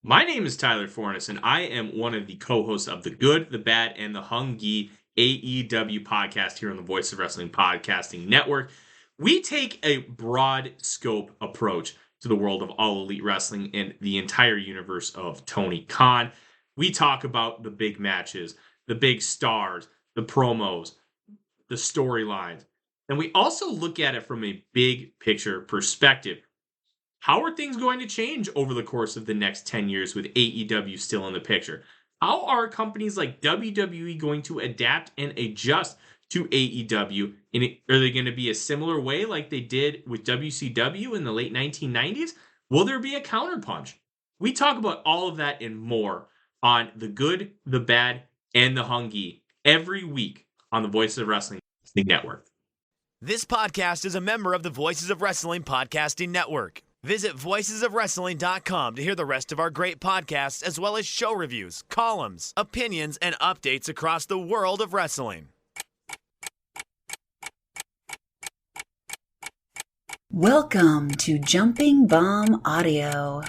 My name is Tyler Fornes, and I am one of the co-hosts of the Good, the Bad, and the Hungy AEW podcast here on the Voice of Wrestling Podcasting Network. We take a broad scope approach to the world of All Elite Wrestling and the entire universe of Tony Khan. We talk about the big matches, the big stars, the promos, the storylines, and we also look at it from a big picture perspective. How are things going to change over the course of the next 10 years with AEW still in the picture? How are companies like WWE going to adapt and adjust to AEW? Are they going to be a similar way like they did with WCW in the late 1990s? Will there be a counterpunch? We talk about all of that and more on The Good, the Bad, and the Hungy every week on the Voices of Wrestling Network. This podcast is a member of the Voices of Wrestling Podcasting Network. Visit voicesofwrestling.com to hear the rest of our great podcasts, as well as show reviews, columns, opinions, and updates across the world of wrestling. Welcome to Jumping Bomb Audio.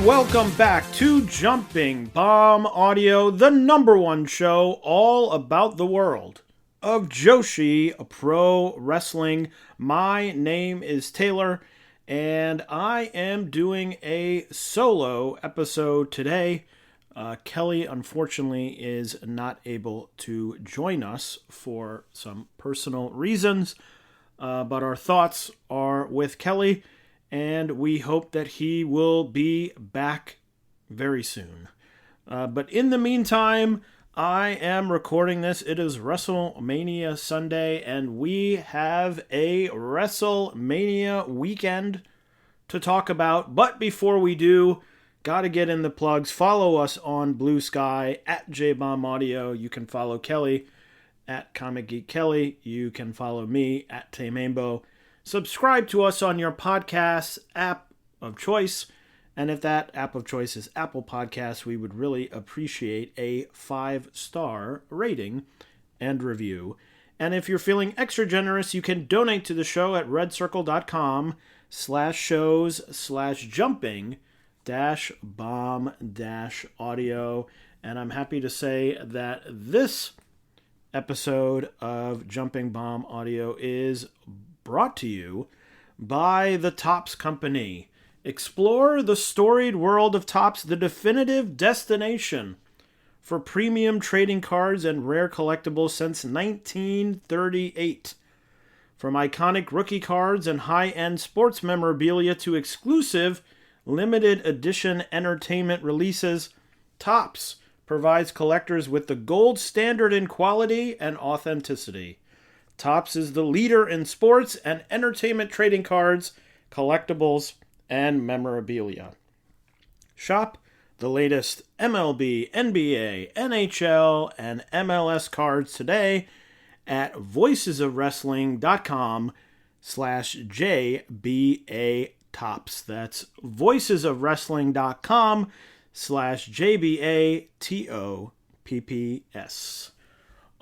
Welcome back to Jumping Bomb Audio, the number one show all about the world of Joshi Pro Wrestling. My name is Taylor, and I am doing a solo episode today. Kelly, unfortunately, is not able to join us for some personal reasons, but our thoughts are with Kelly, and we hope that he will be back very soon. But in the meantime, I am recording this. It is Wrestlemania Sunday, and we have a Wrestlemania weekend to talk about. But before we do, gotta get in the plugs. Follow us on Blue Sky at JBomb Audio. You can follow Kelly at Comic Geek Kelly. You can follow me at Tamaimbo. Subscribe to us on your podcast app of choice. And if that app of choice is Apple Podcasts, we would really appreciate a 5-star rating and review. And if you're feeling extra generous, you can donate to the show at redcircle.com/shows/jumping-bomb-audio. And I'm happy to say that this episode of Jumping Bomb Audio is brought to you by the Topps Company. Explore the storied world of Topps, the definitive destination for premium trading cards and rare collectibles since 1938. From iconic rookie cards and high-end sports memorabilia to exclusive limited edition entertainment releases, Topps provides collectors with the gold standard in quality and authenticity. Topps is the leader in sports and entertainment trading cards, collectibles, and memorabilia. Shop the latest MLB, NBA, NHL, and MLS cards today at voicesofwrestling.com/JBA Topps. That's voicesofwrestling.com/JBA TOPPS.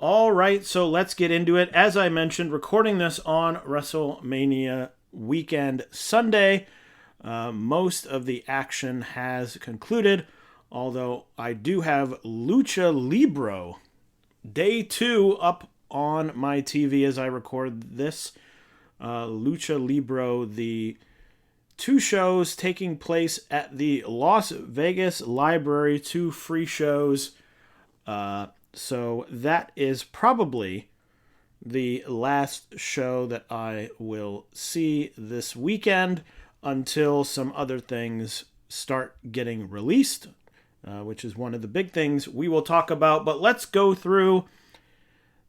All right, so let's get into it. As I mentioned, recording this on WrestleMania weekend Sunday. Most of the action has concluded, although I do have Lucha Libre Day 2 up on my TV as I record this. Lucha Libre, the 2 shows taking place at the Las Vegas Library, 2 free shows. So that is probably the last show that I will see this weekend until some other things start getting released, which is one of the big things we will talk about. But let's go through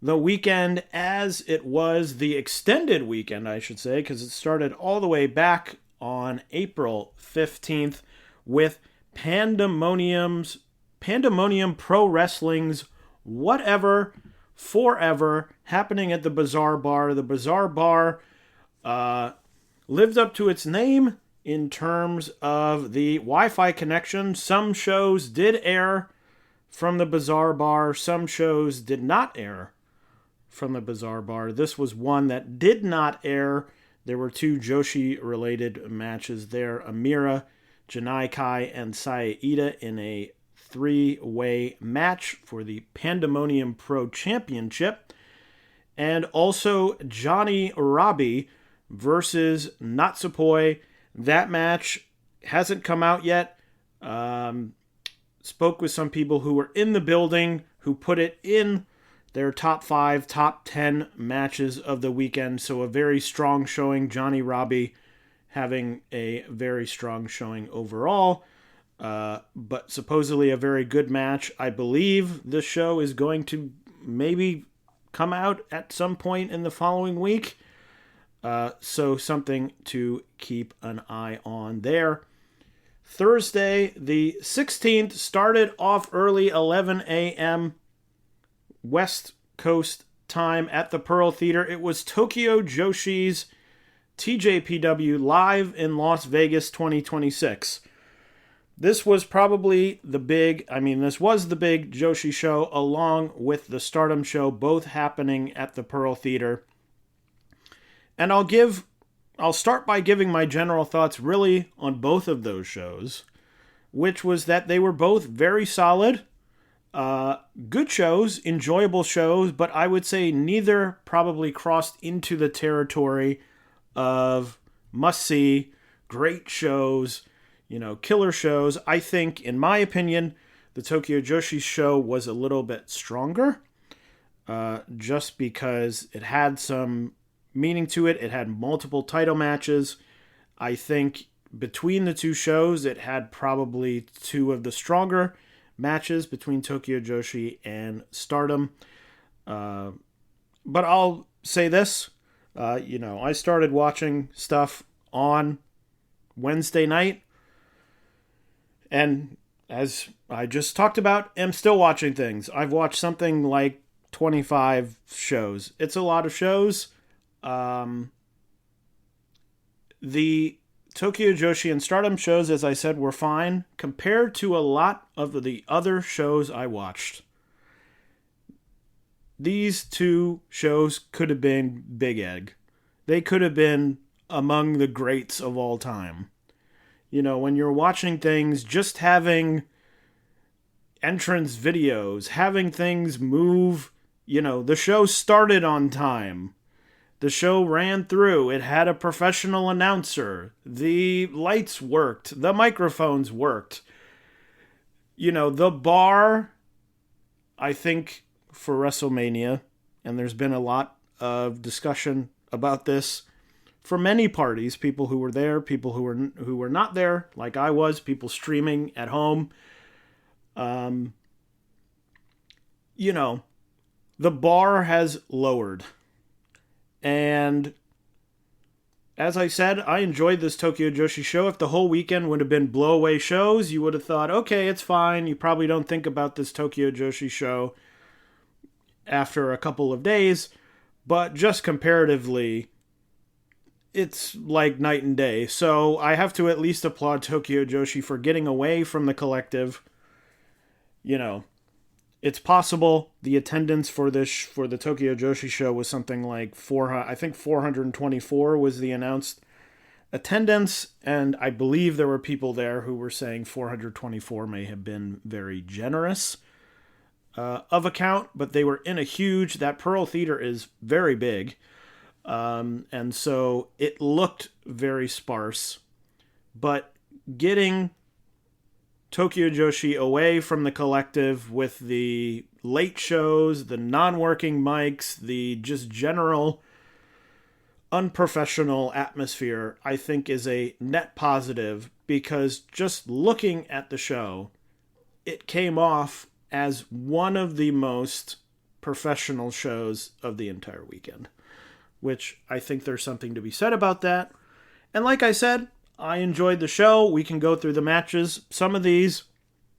the weekend as it was, the extended weekend, I should say, because it started all the way back on April 15th with Pandemonium Pro Wrestling's Whatever Forever happening at the Bazaar Bar. The Bazaar Bar lived up to its name in terms of the Wi-Fi connection. Some shows did air from the Bazaar Bar. Some shows did not air from the Bazaar Bar. This was one that did not air. There were 2 Joshi-related matches there. Amira, Janai Kai, and Saya Ida in a 3-way match for the Pandemonium Pro Championship. And also Johnny Robbie versus Natsupoi. That match hasn't come out yet. Spoke with some people who were in the building who put it in their top 5, top 10 matches of the weekend. So a very strong showing. Johnny Robbie having a very strong showing overall. But supposedly a very good match. I believe this show is going to maybe come out at some point in the following week. So something to keep an eye on there. Thursday, the 16th, started off early, 11 a.m. West Coast time at the Pearl Theater. It was Tokyo Joshi's TJPW Live in Las Vegas 2026. This was probably the big Joshi show along with the Stardom show, both happening at the Pearl Theater. And I'll start by giving my general thoughts really on both of those shows, which was that they were both very solid, good shows, enjoyable shows, but I would say neither probably crossed into the territory of must-see, great shows, killer shows. I think, in my opinion, the Tokyo Joshi show was a little bit stronger, just because it had some meaning to it. It had multiple title matches. I think between the 2 shows, it had probably 2 of the stronger matches between Tokyo Joshi and Stardom. But I'll say this, I started watching stuff on Wednesday night, and as I just talked about, am still watching things. I've watched something like 25 shows. It's a lot of shows. The Tokyo Joshi and Stardom shows, as I said, were fine compared to a lot of the other shows I watched. These 2 shows could have been Big Egg. They could have been among the greats of all time. When you're watching things, just having entrance videos, having things move, the show started on time. The show ran through. It had a professional announcer. The lights worked. The microphones worked. The bar, I think, for Wrestlemania, and there's been a lot of discussion about this for many parties, people who were there, people who were not there, like I was, people streaming at home. The bar has lowered. And as I said, I enjoyed this Tokyo Joshi show. If the whole weekend would have been blowaway shows, you would have thought, okay, it's fine. You probably don't think about this Tokyo Joshi show after a couple of days. But just comparatively, it's like night and day. So I have to at least applaud Tokyo Joshi for getting away from the collective. It's possible the attendance for the Tokyo Joshi show was something like 424 was the announced attendance, and I believe there were people there who were saying 424 may have been very generous of a count, but they were in that Pearl Theater is very big, and so it looked very sparse, but getting Tokyo Joshi away from the collective with the late shows, the non-working mics, the just general unprofessional atmosphere, I think is a net positive, because just looking at the show, it came off as one of the most professional shows of the entire weekend, which I think there's something to be said about that. And like I said, I enjoyed the show. We can go through the matches. Some of these,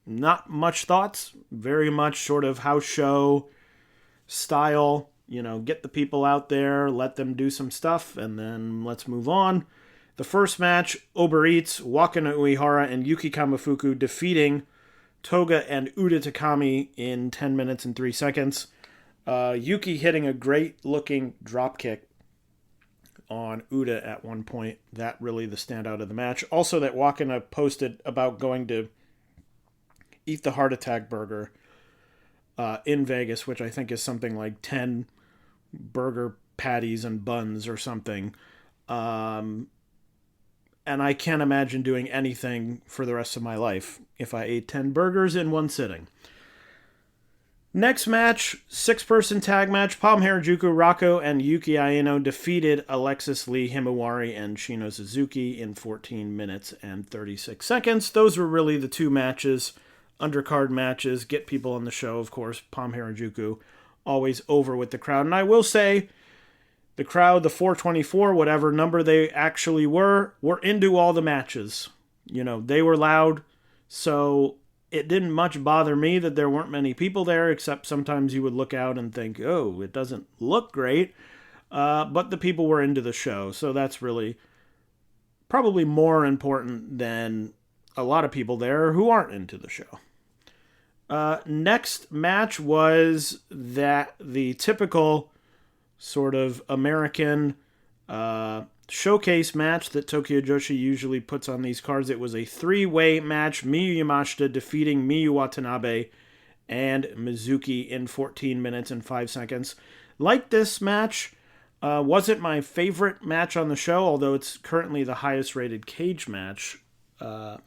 not much thoughts. Very much sort of house show style. Get the people out there, let them do some stuff, and then let's move on. The first match, Uber Eats, Wakana Uehara, and Yuki Kamifuku defeating Toga and Uda Takami in 10 minutes and 3 seconds. Yuki hitting a great-looking dropkick on Uda at one point. That really the standout of the match. Also, that Wakana posted about going to eat the Heart Attack Burger in Vegas, which I think is something like 10 burger patties and buns or something. And I can't imagine doing anything for the rest of my life if I ate 10 burgers in one sitting. Next match, 6-person tag match. Palm Harajuku, Rako, and Yuki Aino defeated Alexis Lee, Himawari, and Shino Suzuki in 14 minutes and 36 seconds. Those were really the two matches, undercard matches. Get people on the show, of course. Palm Harajuku, always over with the crowd. And I will say, the crowd, the 424, whatever number they actually were into all the matches. They were loud, so it didn't much bother me that there weren't many people there, except sometimes you would look out and think, oh, it doesn't look great. But the people were into the show, so that's really probably more important than a lot of people there who aren't into the show. Next match was the typical sort of American showcase match that Tokyo Joshi usually puts on these cards. It was a 3-way match. Miyu Yamashita defeating Miyu Watanabe and Mizuki in 14 minutes and 5 seconds. Like this match, wasn't my favorite match on the show, although it's currently the highest rated cage match on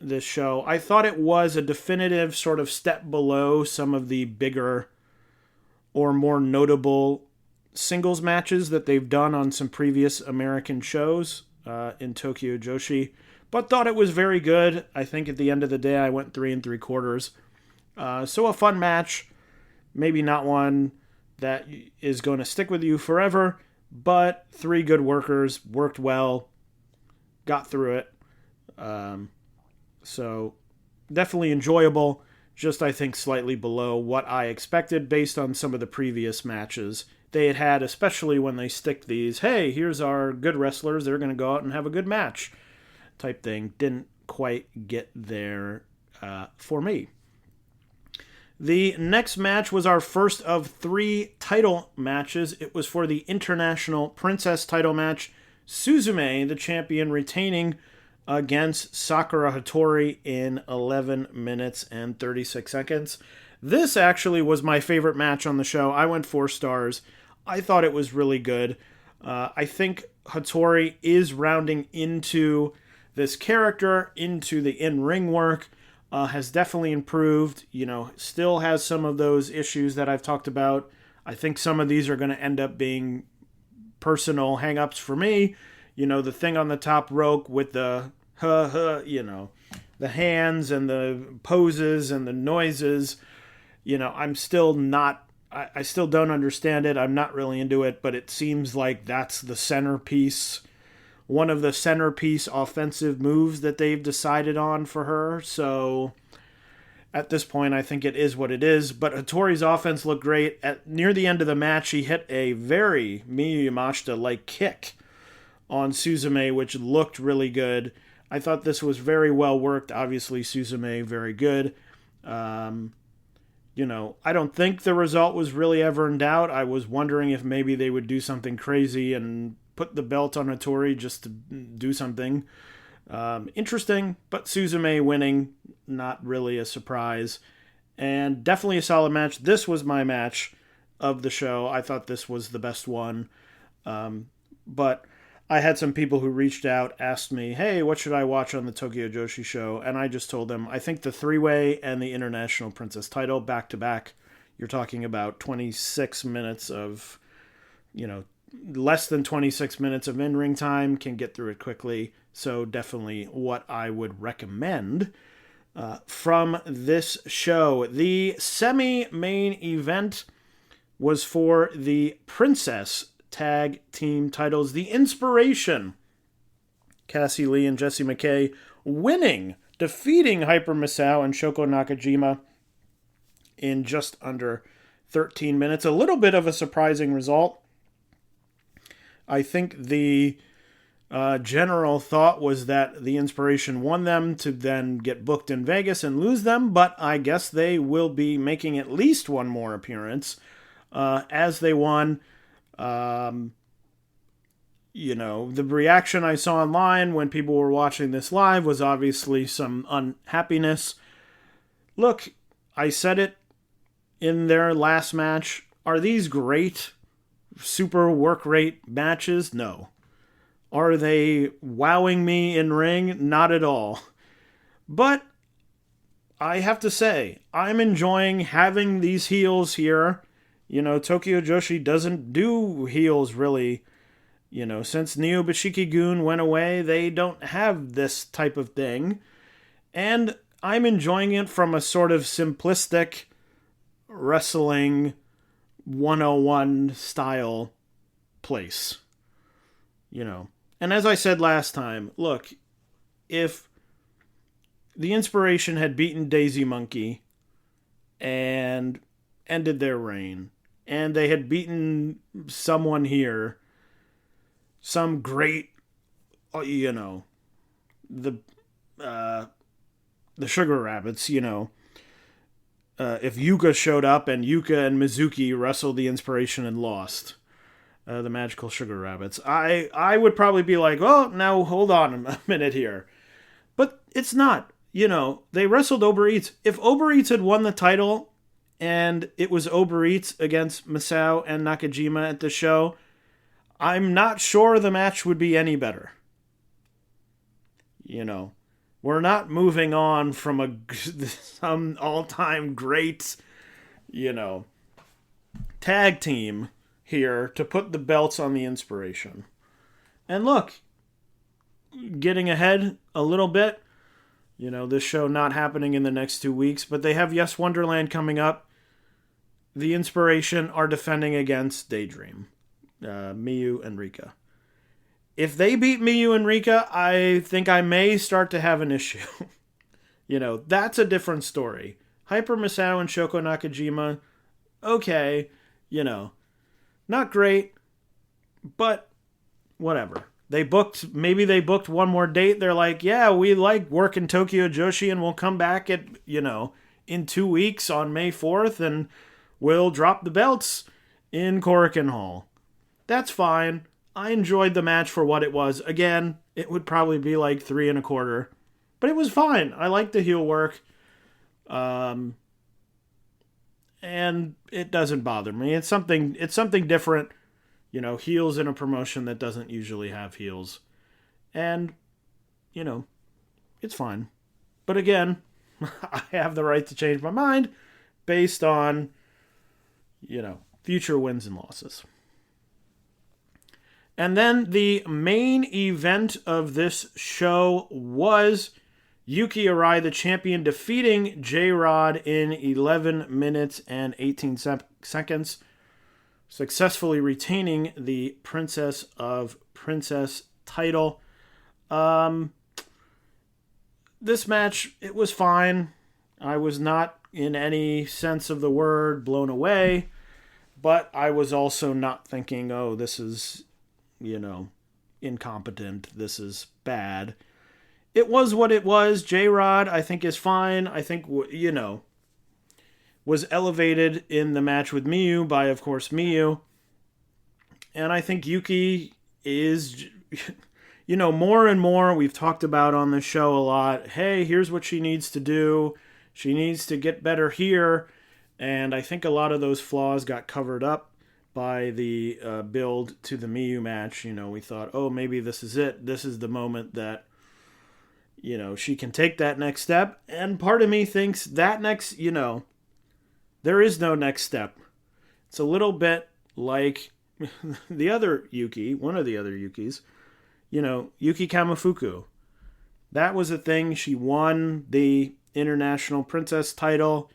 this show. I thought it was a definitive sort of step below some of the bigger or more notable singles matches that they've done on some previous American shows in Tokyo Joshi, but thought it was very good. I think at the end of the day, I went 3 3/4. So a fun match, maybe not one that is going to stick with you forever, but 3 good workers, worked well, got through it. So definitely enjoyable. Just, I think, slightly below what I expected based on some of the previous matches they had, especially when they stick these, hey, here's our good wrestlers, they're going to go out and have a good match type thing. Didn't quite get there for me. The next match was our first of 3 title matches. It was for the International Princess title match. Suzume, the champion, retaining against Sakura Hattori in 11 minutes and 36 seconds. This actually was my favorite match on the show. I went 4 stars. I thought it was really good. I think Hattori is rounding into this character, into the in-ring work, has definitely improved. Still has some of those issues that I've talked about. I think some of these are going to end up being personal hang-ups for me. The thing on the top rope with the the hands and the poses and the noises. I'm still not, I still don't understand it. I'm not really into it, but it seems like that's the centerpiece, one of the centerpiece offensive moves that they've decided on for her. So at this point, I think it is what it is. But Hattori's offense looked great. Near the end of the match, he hit a very Miyu Yamashita-like kick on Suzume, which looked really good. I thought this was very well worked. Obviously, Suzume, very good. I don't think the result was really ever in doubt. I was wondering if maybe they would do something crazy and put the belt on Hattori just to do something interesting. But Suzume winning, not really a surprise. And definitely a solid match. This was my match of the show. I thought this was the best one. But I had some people who reached out, asked me, hey, what should I watch on the Tokyo Joshi show? And I just told them, I think the 3-way and the International Princess title back-to-back, you're talking about 26 minutes of, less than 26 minutes of in-ring time, can get through it quickly. So definitely what I would recommend from this show. The semi-main event was for the Princess Tag Team titles. The Inspiration Cassie Lee and Jessie McKay winning, defeating Hyper Misao and Shoko Nakajima in just under 13 minutes. A little bit of a surprising result. I think the general thought was that the Inspiration won them to then get booked in Vegas and lose them, but I guess they will be making at least one more appearance as they won. The reaction I saw online when people were watching this live was obviously some unhappiness. Look, I said it in their last match. Are these great super work rate matches? No. Are they wowing me in ring? Not at all. But I have to say, I'm enjoying having these heels here. Tokyo Joshi doesn't do heels really. Since Neo-Bashiki-gun went away, they don't have this type of thing. And I'm enjoying it from a sort of simplistic wrestling 101 style place. And as I said last time, look, if the Inspiration had beaten Daisy Monkey and ended their reign, and they had beaten someone here, some great, the Sugar Rabbits, if Yuka showed up and Yuka and Mizuki wrestled the Inspiration and lost, the Magical Sugar Rabbits, I would probably be like, oh, now hold on a minute here. But it's not. They wrestled Uber Eats. If Uber Eats had won the title and it was Uber Eats against Misao and Nakajima at the show, I'm not sure the match would be any better. We're not moving on from some all-time great, tag team here to put the belts on the Inspiration. And look, getting ahead a little bit, this show not happening in the next 2 weeks, but they have Yes Wonderland coming up. The Inspiration are defending against Daydream, Miyu and Rika. If they beat Miyu and Rika, I think I may start to have an issue. That's a different story. Hyper Misao and Shoko Nakajima, okay, not great, but whatever. Maybe they booked one more date. They're like, yeah, we like working Tokyo Joshi and we'll come back at, in 2 weeks on May 4th and we'll drop the belts in Korakuen Hall. That's fine. I enjoyed the match for what it was. Again, it would probably be like 3.25, but it was fine. I liked the heel work. And it doesn't bother me. It's something different, heels in a promotion that doesn't usually have heels. And, it's fine. But again, I have the right to change my mind based on, future wins and losses. And then the main event of this show was Yuki Arai, the champion, defeating J-Rod in 11 minutes and 18 seconds, successfully retaining the Princess of Princess title. This match, it was fine. I was not, in any sense of the word, blown away, but I was also not thinking, oh, this is, incompetent, this is bad. It was what it was. J-Rod, I think, is fine. I think, was elevated in the match with Miyu by, of course, Miyu. And I think Yuki is, more and more, we've talked about on the show a lot, hey, here's what she needs to do. She needs to get better here. And I think a lot of those flaws got covered up by the build to the Miyu match. We thought, oh, maybe this is it. This is the moment that she can take that next step. And part of me thinks that next, there is no next step. It's a little bit like the other Yuki, one of the other Yukis, Yuki Kamifuku. That was a thing. She won the International Princess title.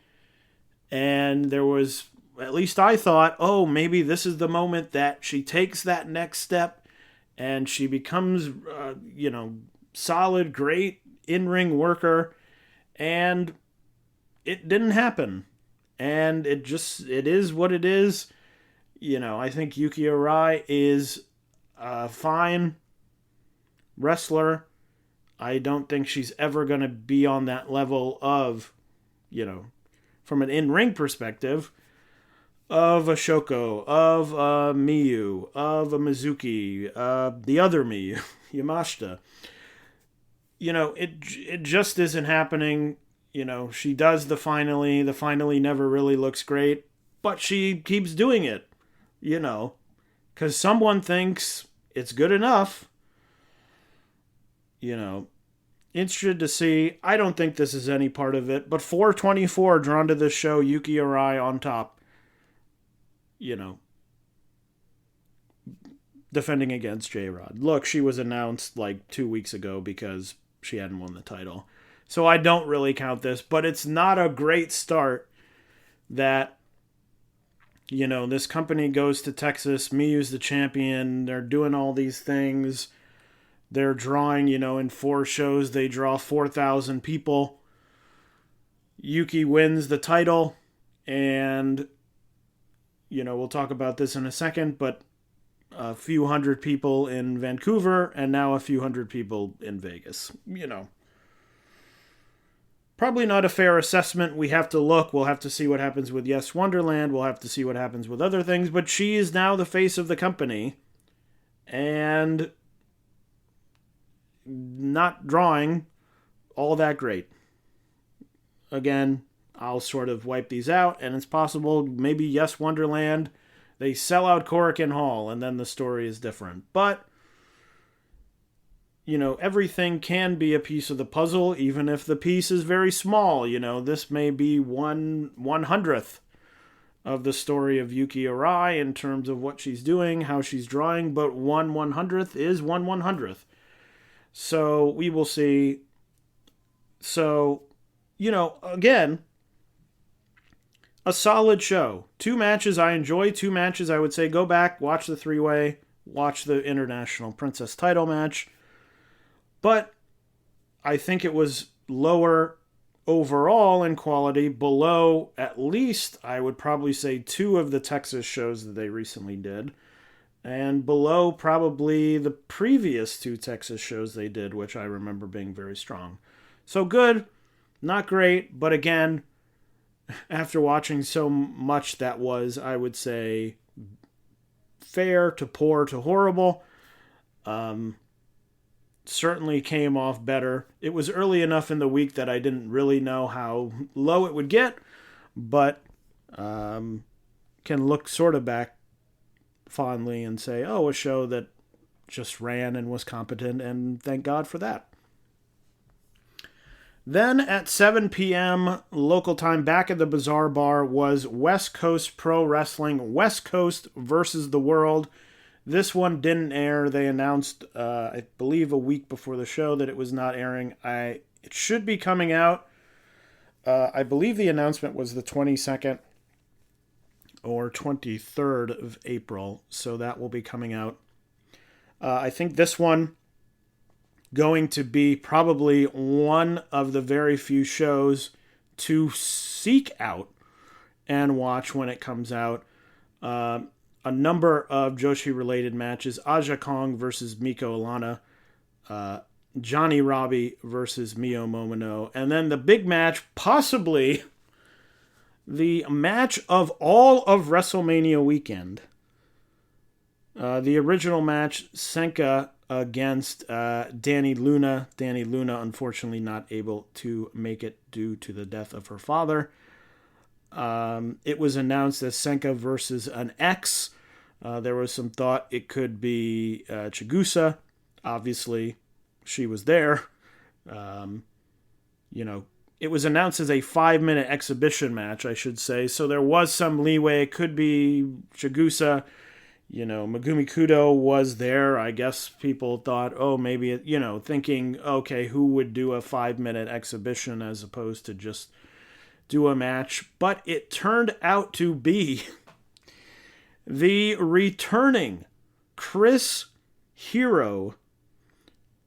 And there was, at least I thought, oh, maybe this is the moment that she takes that next step and she becomes, solid, great in-ring worker, and it didn't happen. And it is what it is. I think Yuki Arai is a fine wrestler. I don't think she's ever going to be on that level of, from an in-ring perspective, of a Shoko, of a Miyu, of a Mizuki, the other Miyu, Yamashita. It just isn't happening. She does the finally. The finally never really looks great, but she keeps doing it, because someone thinks it's good enough. Interested to see. I don't think this is any part of it, but 424 drawn to this show, Yuki Arai on top. Defending against J-Rod. Look, she was announced like 2 weeks ago because she hadn't won the title. So I don't really count this, but it's not a great start that, this company goes to Texas, Miyu's the champion, they're doing all these things, they're drawing, in 4 shows, they draw 4,000 people. Yuki wins the title, and, we'll talk about this in a second, but a few hundred people in Vancouver, and now a few hundred people in Vegas. Probably not a fair assessment. We have to look. We'll have to see what happens with Yes Wonderland. We'll have to see what happens with other things. But she is now the face of the company. And not drawing all that great. Again, I'll sort of wipe these out. And it's possible maybe Yes Wonderland, they sell out Korakuen Hall. And then the story is different. But everything can be a piece of the puzzle, even if the piece is very small. This may be 1/100th of the story of Yuki Arai in terms of what she's doing, how she's drawing, but 1/100th is 1/100th. So we will see. So, again, a solid show. 2 matches I enjoy. 2 matches I would say go back, watch the 3-way, watch the International Princess title match. But I think it was lower overall in quality, below at least, I would probably say, 2 of the Texas shows that they recently did, and below probably the previous 2 Texas shows they did, which I remember being very strong. So good, not great, but again, after watching so much that was, I would say, fair to poor to horrible, certainly came off better. It was early enough in the week that I didn't really know how low it would get, but can look sort of back fondly and say, a show that just ran and was competent, and thank God for that. Then at 7 p.m. local time, back at the Bazaar Bar, was West Coast Pro Wrestling, West Coast versus the World. This one didn't air. They announced, I believe, a week before the show that it was not airing. It should be coming out. I believe the announcement was the 22nd or 23rd of April, so that will be coming out. I think this one going to be probably one of the very few shows to seek out and watch when it comes out. A number of Joshi-related matches. Aja Kong versus Miko Alana. Johnny Robbie versus Mio Momono. And then the big match, possibly the match of all of WrestleMania weekend. The original match, Senka against Danny Luna. Danny Luna, unfortunately, not able to make it due to the death of her father. It was announced as Senka versus an ex. There was some thought it could be Chigusa. Obviously, she was there. It was announced as a 5-minute exhibition match, I should say. So there was some leeway. It could be Chigusa. Megumi Kudo was there. I guess people thought, maybe, thinking, okay, who would do a 5-minute exhibition as opposed to just do a match. But it turned out to be the returning Chris Hero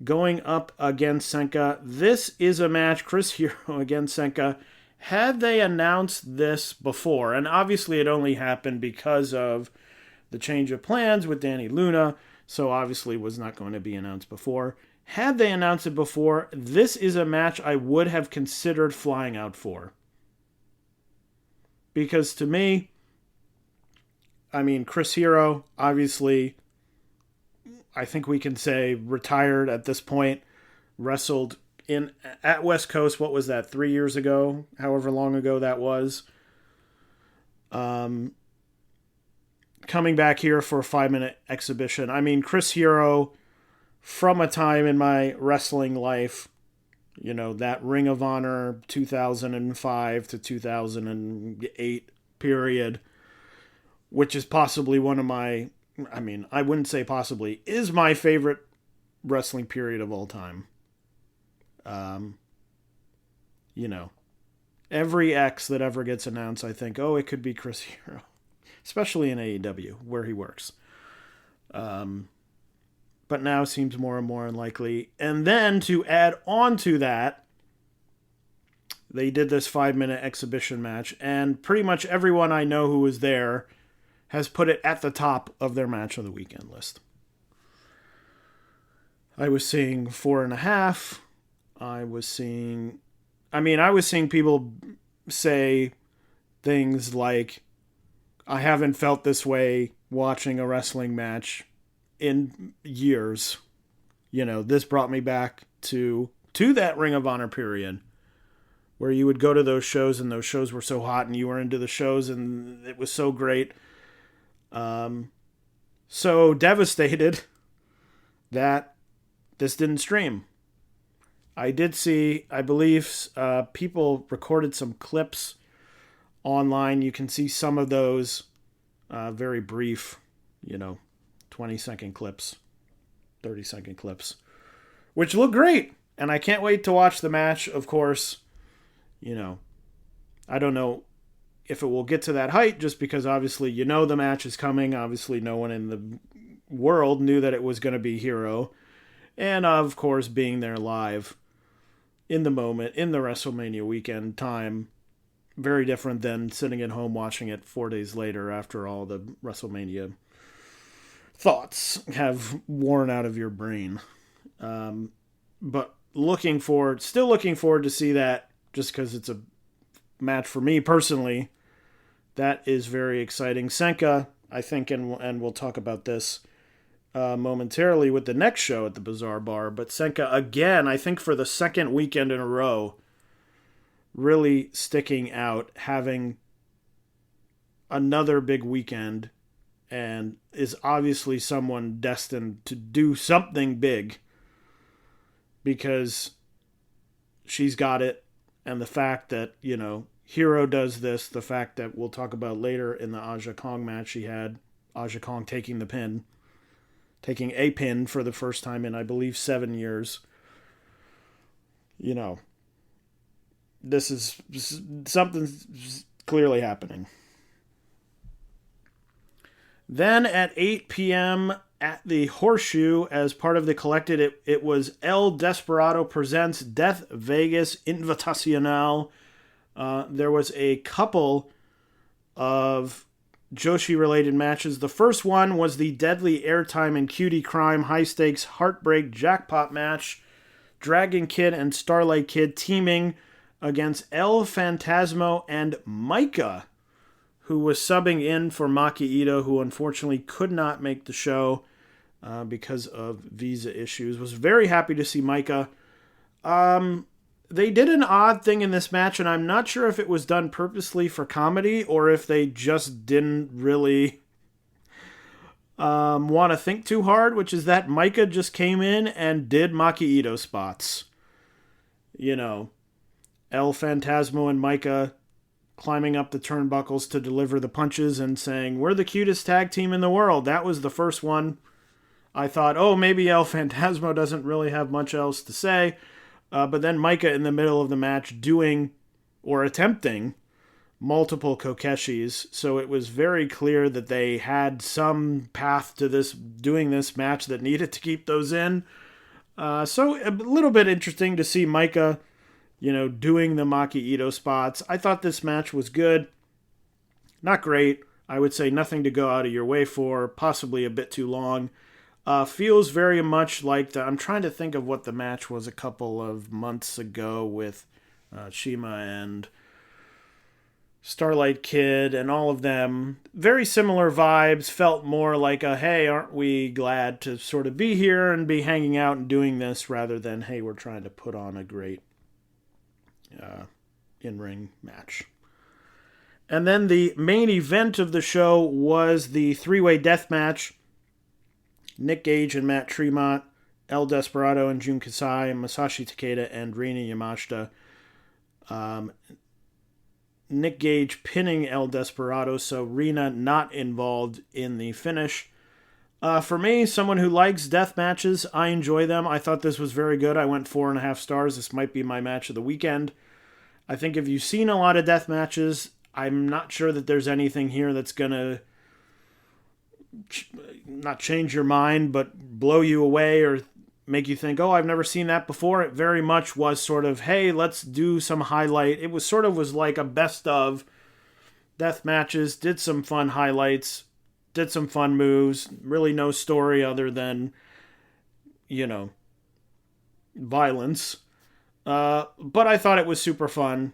going up against Senka. This is a match, Chris Hero against Senka. Had they announced this before, and obviously it only happened because of the change of plans with Danny Luna, so obviously it was not going to be announced before. Had they announced it before, this is a match I would have considered flying out for. Because to me, I mean, Chris Hero, obviously, I think we can say retired at this point, wrestled at West Coast, what was that, 3 years ago, however long ago that was. Coming back here for a 5-minute exhibition. I mean, Chris Hero, from a time in my wrestling life, you know, that Ring of Honor 2005 to 2008 period, which is possibly one of my, I mean, I wouldn't say possibly, is my favorite wrestling period of all time. You know, every X that ever gets announced, I think, oh, it could be Chris Hero, especially in AEW where he works. But now seems more and more unlikely. And then to add on to that, they did this 5-minute exhibition match, and pretty much everyone I know who was there has put it at the top of their match of the weekend list. I was seeing 4.5. I was seeing people say things like, I haven't felt this way watching a wrestling match in years. You know, this brought me back to that Ring of Honor period where you would go to those shows and those shows were so hot and you were into the shows and it was so great. So devastated that this didn't stream. I did see, I believe, people recorded some clips online. You can see some of those very brief, 20-second clips, 30-second clips, which look great. And I can't wait to watch the match, of course. I don't know if it will get to that height just because obviously the match is coming. Obviously no one in the world knew that it was going to be Hero. And of course being there live in the moment, in the WrestleMania weekend time, very different than sitting at home watching it 4 days later after all the WrestleMania thoughts have worn out of your brain. But still looking forward to see that just because it's a match for me personally. That is very exciting. Senka, I think, and we'll talk about this momentarily with the next show at the Bazaar Bar, but Senka, again, I think for the second weekend in a row, really sticking out, having another big weekend, and is obviously someone destined to do something big because she's got it. And the fact that, Hero does this, the fact that we'll talk about later in the Aja Kong match she had, Aja Kong taking a pin for the first time in, I believe, 7 years. This is something clearly happening. Then at 8 p.m. at the Horseshoe, as part of the Collected, it was El Desperado presents Death Vegas Invitacional. There was a couple of Joshi-related matches. The first one was the Deadly Airtime and Cutie Crime high-stakes heartbreak jackpot match. Dragon Kid and Starlight Kid teaming against El Phantasmo and Micah, who was subbing in for Maki Ito, who unfortunately could not make the show because of visa issues. Was very happy to see Micah. They did an odd thing in this match, and I'm not sure if it was done purposely for comedy or if they just didn't really want to think too hard, which is that Micah just came in and did Maki Ito spots. El Phantasmo and Micah climbing up the turnbuckles to deliver the punches and saying, "We're the cutest tag team in the world." That was the first one. I thought, maybe El Phantasmo doesn't really have much else to say. But then Micah in the middle of the match doing, or attempting, multiple Kokeshis, so it was very clear that they had some path to doing this match that needed to keep those in. So a little bit interesting to see Maika, doing the Maki Ito spots. I thought this match was good. Not great. I would say nothing to go out of your way for. Possibly a bit too long. Feels very much like I'm trying to think of what the match was a couple of months ago with Shima and Starlight Kid and all of them. Very similar vibes. Felt more like hey, aren't we glad to sort of be here and be hanging out and doing this, rather than, hey, we're trying to put on a great in-ring match. And then the main event of the show was the three-way death match. Nick Gage and Matt Tremont, El Desperado and Jun Kasai, Masashi Takeda and Rina Yamashita. Nick Gage pinning El Desperado, so Rina not involved in the finish. For me, someone who likes death matches, I enjoy them. I thought this was very good. I went 4.5 stars. This might be my match of the weekend. I think if you've seen a lot of death matches, I'm not sure that there's anything here that's going to not change your mind, but blow you away or make you think, oh, I've never seen that before. It very much was sort of, hey, let's do some highlight. It was like a best of death matches, did some fun highlights, did some fun moves, really no story other than, violence. But I thought it was super fun.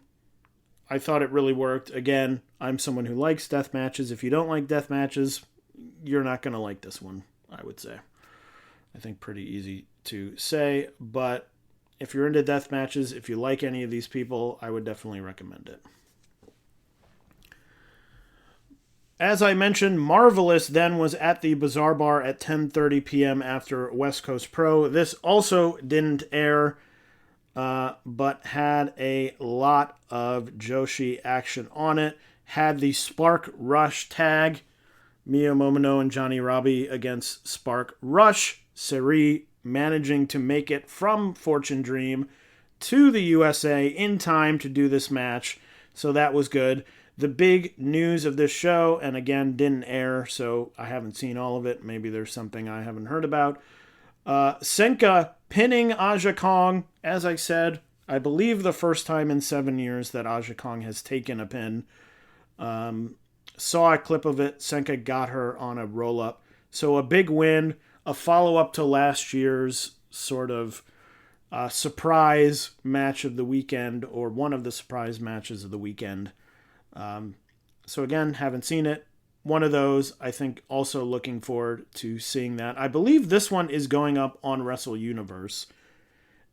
I thought it really worked. Again, I'm someone who likes death matches. If you don't like death matches, you're not going to like this one, I would say. I think pretty easy to say, but if you're into death matches, if you like any of these people, I would definitely recommend it. As I mentioned, Marvelous then was at the Bazaar Bar at 10:30 p.m. after West Coast Pro. This also didn't air, but had a lot of Joshi action on it. Had the Spark Rush tag, Mio Momono and Johnny Robbie against Spark Rush. Seri managing to make it from Fortune Dream to the USA in time to do this match. So that was good. The big news of this show, and again, didn't air, so I haven't seen all of it. Maybe there's something I haven't heard about. Senka pinning Aja Kong. As I said, I believe the first time in 7 years that Aja Kong has taken a pin. Saw a clip of it. Senka got her on a roll-up. So a big win, a follow-up to last year's sort of surprise match of the weekend, or one of the surprise matches of the weekend. So again, haven't seen it. One of those, I think, also looking forward to seeing that. I believe this one is going up on Wrestle Universe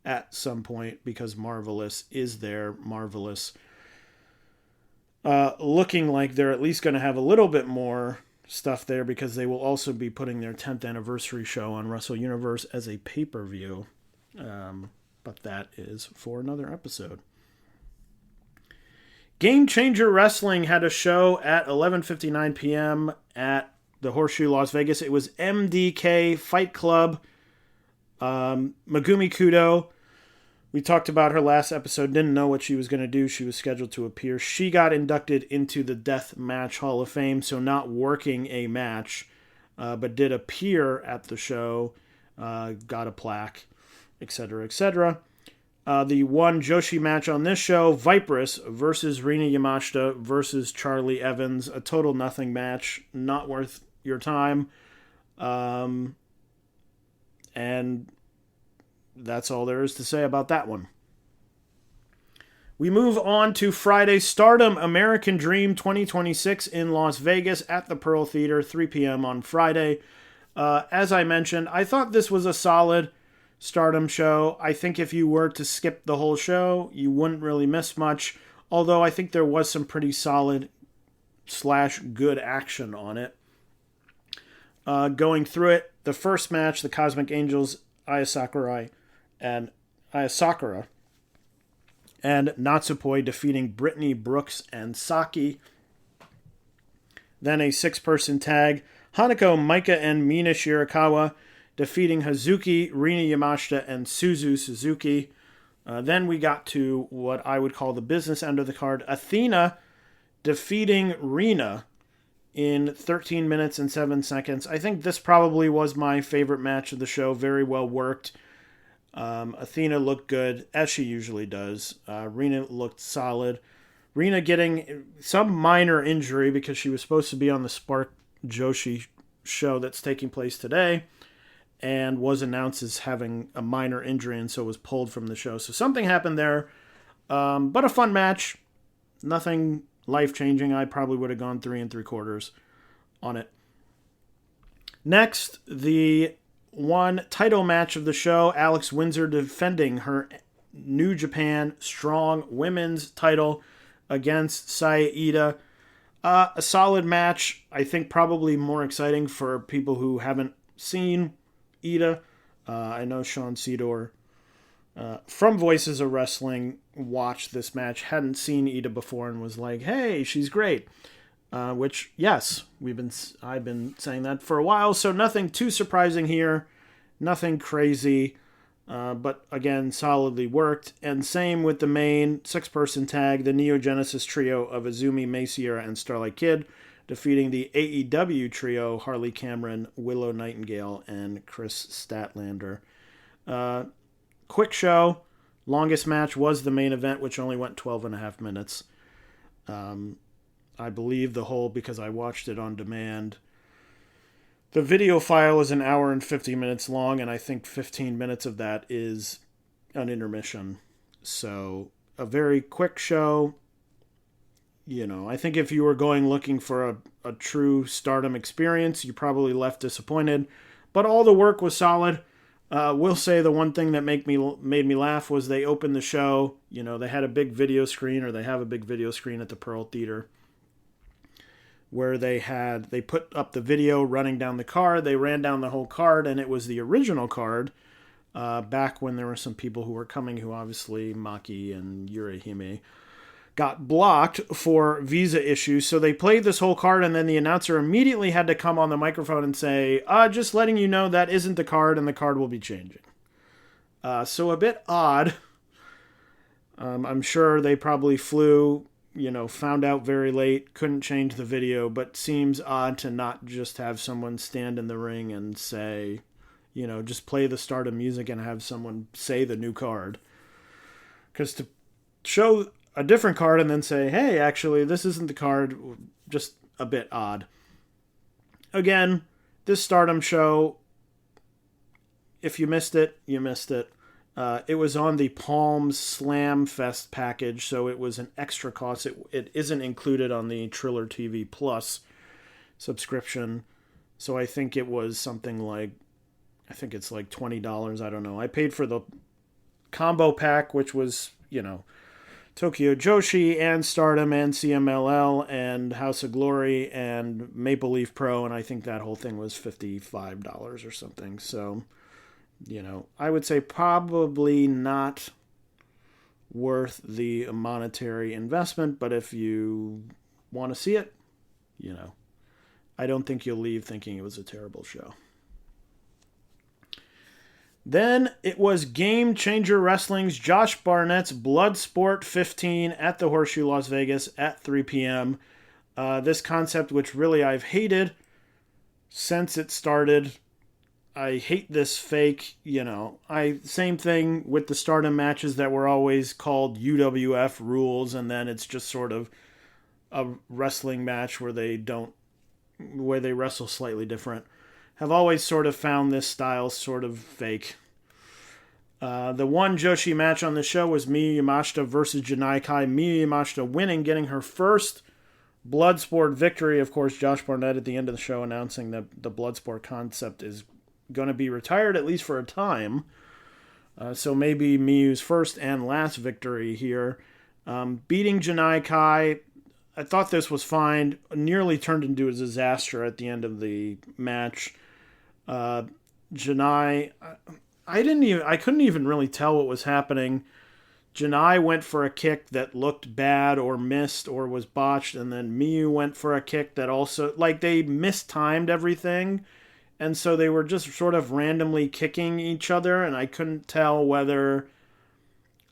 at some point because Marvelous is there. Marvelous looking like they're at least going to have a little bit more stuff there because they will also be putting their 10th anniversary show on Wrestle Universe as a pay-per-view. But that is for another episode. Game Changer Wrestling had a show at 11:59 p.m. at the Horseshoe Las Vegas. It was MDK Fight Club. Megumi Kudo. We talked about her last episode. Didn't know what she was going to do. She was scheduled to appear. She got inducted into the Death Match Hall of Fame, so not working a match, but did appear at the show. Got a plaque, etc., etc. The one Joshi match on this show, Viperous versus Rina Yamashita versus Charlie Evans. A total nothing match. Not worth your time. And that's all there is to say about that one. We move on to Friday, Stardom American Dream 2026 in Las Vegas at the Pearl Theater, 3 p.m. on Friday. As I mentioned, I thought this was a solid Stardom show. I think if you were to skip the whole show, you wouldn't really miss much. Although I think there was some pretty solid / good action on it. Going through it, the first match, the Cosmic Angels, Aya Sakura and Natsupoi defeating Brittany Brooks and Saki. Then a 6-person tag, Hanako, Maika, and Mina Shirakawa defeating Hazuki, Rina Yamashita, and Suzu Suzuki. Then we got to what I would call the business end of the card. Athena defeating Rina in 13 minutes and 7 seconds. I think this probably was my favorite match of the show. Very well worked. Athena looked good, as she usually does. Rina looked solid. Rina getting some minor injury because she was supposed to be on the Spark Joshi show that's taking place today and was announced as having a minor injury and so was pulled from the show. So something happened there. But a fun match. Nothing life-changing. I probably would have gone 3 3/4 on it. Next, the one title match of the show, Alex Windsor defending her New Japan Strong Women's title against Saya Iida. A solid match. I think probably more exciting for people who haven't seen Iida. I know Sean Cedar from Voices of Wrestling watched this match, hadn't seen Iida before, and was like, "Hey, she's great." Which, yes, I've been saying that for a while. So nothing too surprising here, nothing crazy, but again, solidly worked. And same with the main 6-person tag, the Neo Genesis trio of Azumi, May Sierra, and Starlight Kid, defeating the AEW trio, Harley Cameron, Willow Nightingale, and Chris Statlander. Quick show. Longest match was the main event, which only went 12.5 minutes. I believe because I watched it on demand, the video file is 1 hour and 50 minutes long, and I think 15 minutes of that is an intermission. So a very quick show. I think if you were going looking for a true Stardom experience, you probably left disappointed. But all the work was solid. Will say the one thing that made me laugh was they opened the show. They had a big video screen, or they have a big video screen at the Pearl Theater, where they put up the video running down the card. They ran down the whole card, and it was the original card back when there were some people who were coming who obviously, Maki and Yurihime, got blocked for visa issues. So they played this whole card, and then the announcer immediately had to come on the microphone and say, just letting you know that isn't the card, and the card will be changing. So a bit odd. I'm sure they probably flew, found out very late, couldn't change the video, but seems odd to not just have someone stand in the ring and say, just play the Stardom music and have someone say the new card. Because to show a different card and then say, hey, actually, this isn't the card, just a bit odd. Again, this Stardom show, if you missed it, you missed it. It was on the Palms Slam Fest package, so it was an extra cost. It isn't included on the Triller TV Plus subscription, so I think it was something like, it's like $20, I don't know. I paid for the combo pack, which was, Tokyo Joshi and Stardom and CMLL and House of Glory and Maple Leaf Pro, and I think that whole thing was $55 or something. So, I would say probably not worth the monetary investment, but if you want to see it, I don't think you'll leave thinking it was a terrible show. Then it was Game Changer Wrestling's Josh Barnett's Bloodsport 15 at the Horseshoe Las Vegas at 3 p.m. This concept, which really I've hated since it started. I hate this fake, same thing with the Stardom matches that were always called UWF rules, and then it's just sort of a wrestling match where they wrestle slightly different. Have always sort of found this style sort of fake. The one Joshi match on the show was Miyu Yamashita versus Janai Kai. Miyu Yamashita winning, getting her first Bloodsport victory. Of course, Josh Barnett at the end of the show announcing that the Bloodsport concept is going to be retired, at least for a time. So maybe Miyu's first and last victory here. Beating Janai Kai. I thought this was fine. Nearly turned into a disaster at the end of the match. Janai, I couldn't even really tell what was happening. Janai went for a kick that looked bad or missed or was botched, and then Miyu went for a kick that also, they mistimed everything, and so they were just sort of randomly kicking each other, and I couldn't tell whether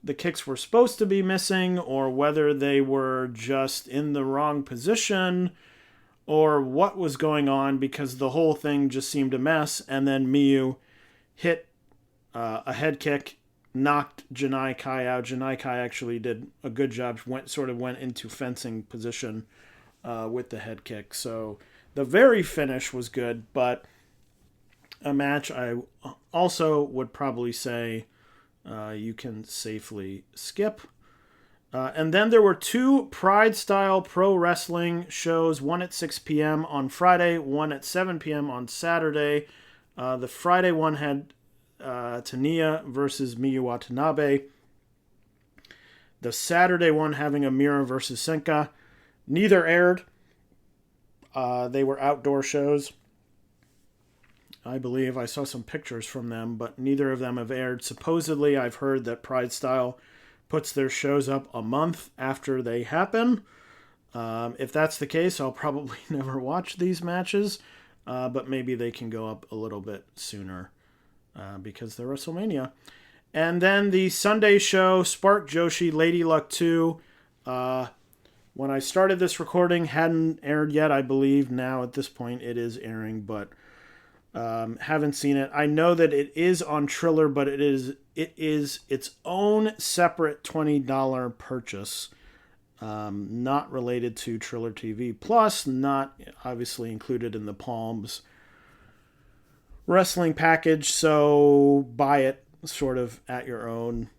the kicks were supposed to be missing or whether they were just in the wrong position or what was going on, because the whole thing just seemed a mess. And then Miyu hit a head kick, knocked Janai Kai out. Janai Kai actually did a good job, went into fencing position with the head kick. So the very finish was good, but a match I also would probably say you can safely skip. And then there were 2 Pride-style pro wrestling shows, one at 6 p.m. on Friday, one at 7 p.m. on Saturday. The Friday one had Tania versus Miyu Watanabe. The Saturday one having Amira versus Senka. Neither aired. They were outdoor shows. I believe I saw some pictures from them, but neither of them have aired. Supposedly, I've heard that Pride Style puts their shows up a month after they happen. If that's the case, I'll probably never watch these matches, but maybe they can go up a little bit sooner because they're WrestleMania. And then the Sunday show, Spark Joshi, Lady Luck 2. When I started this recording, hadn't aired yet, I believe. Now, at this point, it is airing, but haven't seen it. I know that it is on Triller, but it is its own separate $20 purchase, not related to Triller TV Plus, not obviously included in the Palms wrestling package. So buy it sort of at your own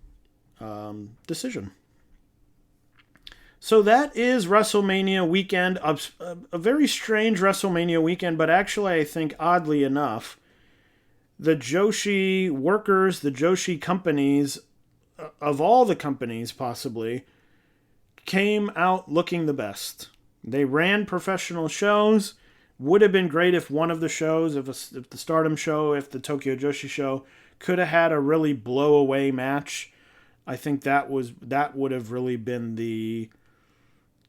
decision. So that is WrestleMania weekend, a very strange WrestleMania weekend, but actually I think oddly enough, the Joshi workers, the Joshi companies, of all the companies possibly, came out looking the best. They ran professional shows. Would have been great if one of the shows, if the Stardom show, if the Tokyo Joshi show, could have had a really blow away match. I think that would have really been the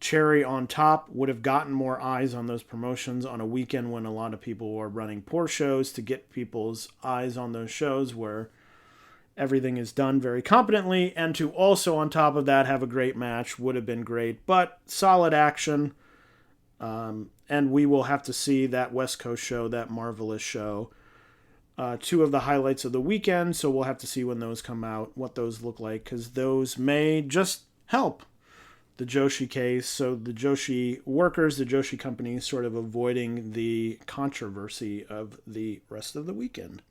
cherry on top, would have gotten more eyes on those promotions on a weekend when a lot of people were running poor shows, to get people's eyes on those shows where everything is done very competently, and to also on top of that have a great match would have been great. But solid action, and we will have to see that West Coast show, that Marvelous show, 2 of the highlights of the weekend, so we'll have to see when those come out, what those look like, because those may just help the Joshi case. So the Joshi workers, the Joshi companies, sort of avoiding the controversy of the rest of the weekend.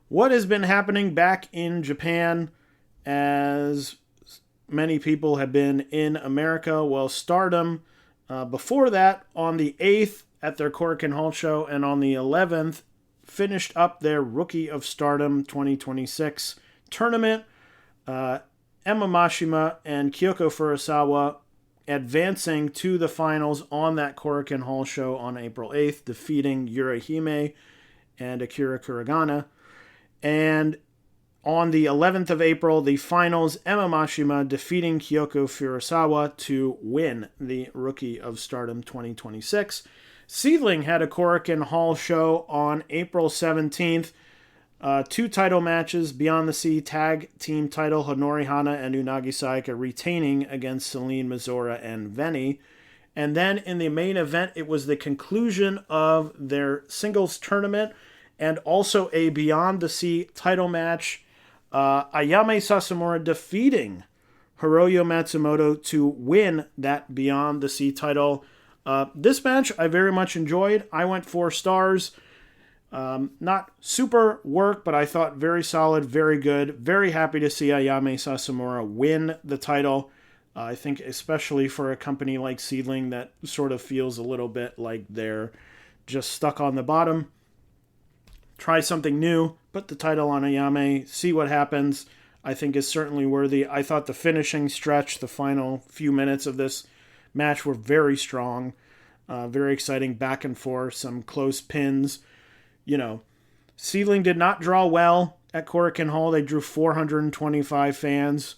What has been happening back in Japan, as many people have been in America? Well, Stardom, before that, on the 8th at their Korakuen Hall show, and on the 11th, finished up their Rookie of Stardom 2026 tournament. Emma Mashima and Kyoko Furusawa advancing to the finals on that Korakuen Hall show on April 8th, defeating Yurahime and Akira Kuragana. And on the 11th of April, the finals, Emma Mashima defeating Kyoko Furusawa to win the Rookie of Stardom 2026. SEAdLINNG had a Korakuen Hall show on April 17th. 2 title matches, Beyond the Sea tag team title, Honori Hana and Unagi Sayaka retaining against Celine Mizora and Veni. And then in the main event, it was the conclusion of their singles tournament and also a Beyond the Sea title match. Ayame Sasamura defeating Hiroyo Matsumoto to win that Beyond the Sea title. This match I very much enjoyed. I went 4 stars. Not super work, but I thought very solid, very good. Very happy to see Ayame Sasamura win the title. I think especially for a company like SEAdLINNG that sort of feels a little bit like they're just stuck on the bottom. Try something new, put the title on Ayame, see what happens. I think is certainly worthy. I thought the finishing stretch, the final few minutes of this match were very strong. Very exciting, back and forth, some close pins. You know, SEAdLINNG did not draw well at Korakuen Hall. They drew 425 fans,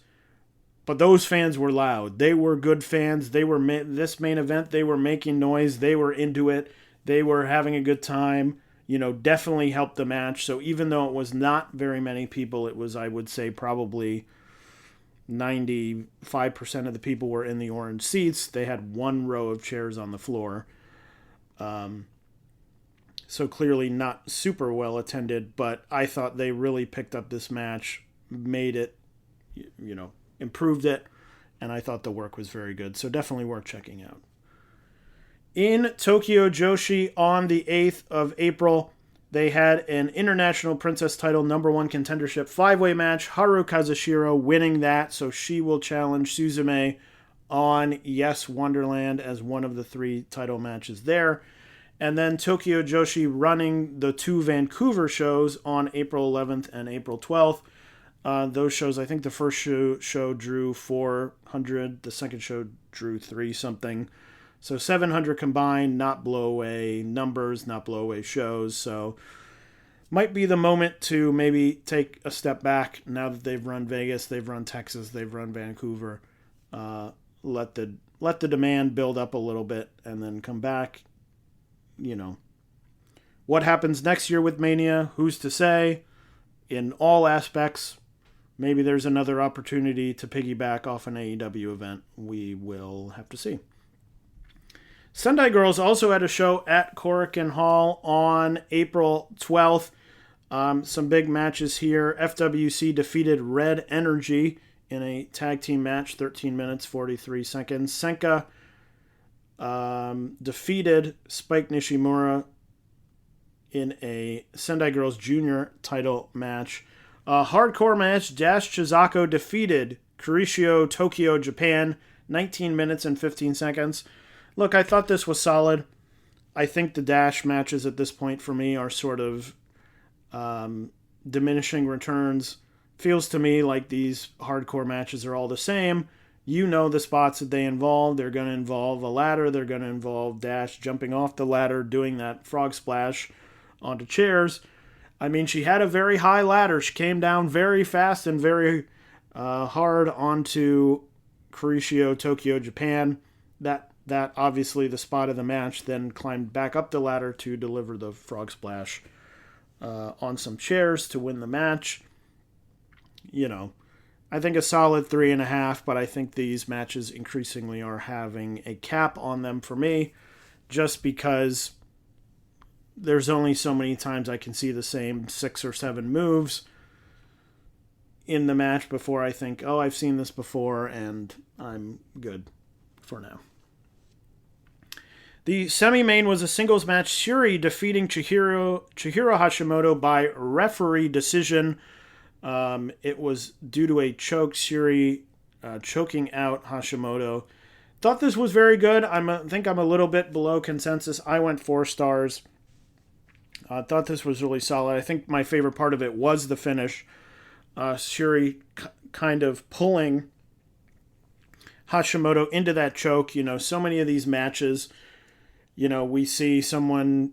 but those fans were loud. They were good fans. They were this main event. They were making noise. They were into it. They were having a good time. definitely helped the match. So even though it was not very many people, it was, I would say, probably 95% of the people were in the orange seats. They had one row of chairs on the floor. So clearly not super well attended, but I thought they really picked up this match, made it, improved it, and I thought the work was very good. So definitely worth checking out. In Tokyo Joshi on the 8th of April, they had an International Princess title #1 contendership 5-way match. Haru Kazushiro winning that, so she will challenge Suzume on Yes Wonderland as one of the 3 title matches there. And then Tokyo Joshi running the 2 Vancouver shows on April 11th and April 12th. Those shows, I think the first show drew 400, the second show drew 3 something. So 700 combined, not blow away numbers, not blow away shows. So might be the moment to maybe take a step back now that they've run Vegas, they've run Texas, they've run Vancouver. Let the demand build up a little bit and then come back. What happens next year with Mania? Who's to say? In all aspects, maybe there's another opportunity to piggyback off an AEW event. We will have to see. Sendai Girls also had a show at Korakuen Hall on April 12th. Some big matches here. FWC defeated Red Energy in a tag team match, 13 minutes, 43 seconds. Senka defeated Spike Nishimura in a Sendai Girls Junior title match. Hardcore match, Dash Chizako defeated Kurishio Tokyo Japan, 19 minutes and 15 seconds. Look, I thought this was solid. I think the Dash matches at this point for me are sort of diminishing returns. Feels to me like these hardcore matches are all the same. The spots that they involve. They're going to involve a ladder. They're going to involve Dash jumping off the ladder, doing that frog splash onto chairs. I mean, she had a very high ladder. She came down very fast and very hard onto Kurishio Tokyo Japan. That obviously the spot of the match, then climbed back up the ladder to deliver the frog splash on some chairs to win the match. I think a solid 3.5, but I think these matches increasingly are having a cap on them for me, just because there's only so many times I can see the same 6 or 7 moves in the match before I think, oh, I've seen this before, and I'm good for now. The semi-main was a singles match. Shuri defeating Chihiro Hashimoto by referee decision. It was due to a choke, Shuri choking out Hashimoto. Thought this was very good. I think I'm a little bit below consensus. I went 4 stars. I thought this was really solid. I think my favorite part of it was the finish. Shuri kind of pulling Hashimoto into that choke. So many of these matches, we see someone,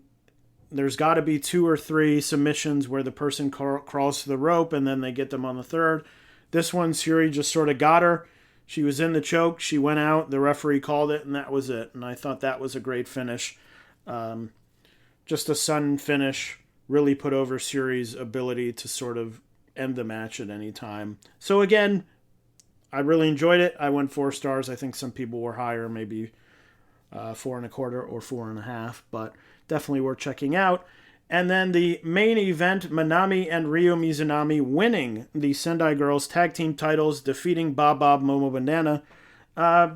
there's got to be 2 or 3 submissions where the person crawls to the rope and then they get them on the third. This one, Shuri just sort of got her. She was in the choke. She went out. The referee called it, and that was it. And I thought that was a great finish. Just a sudden finish. Really put over Shuri's ability to sort of end the match at any time. So again, I really enjoyed it. I went 4 stars. I think some people were higher, maybe 4.25 or 4.5, but definitely worth checking out. And then the main event, Manami and Ryo Mizunami winning the Sendai Girls tag team titles, defeating Bob Bob Momo Banana.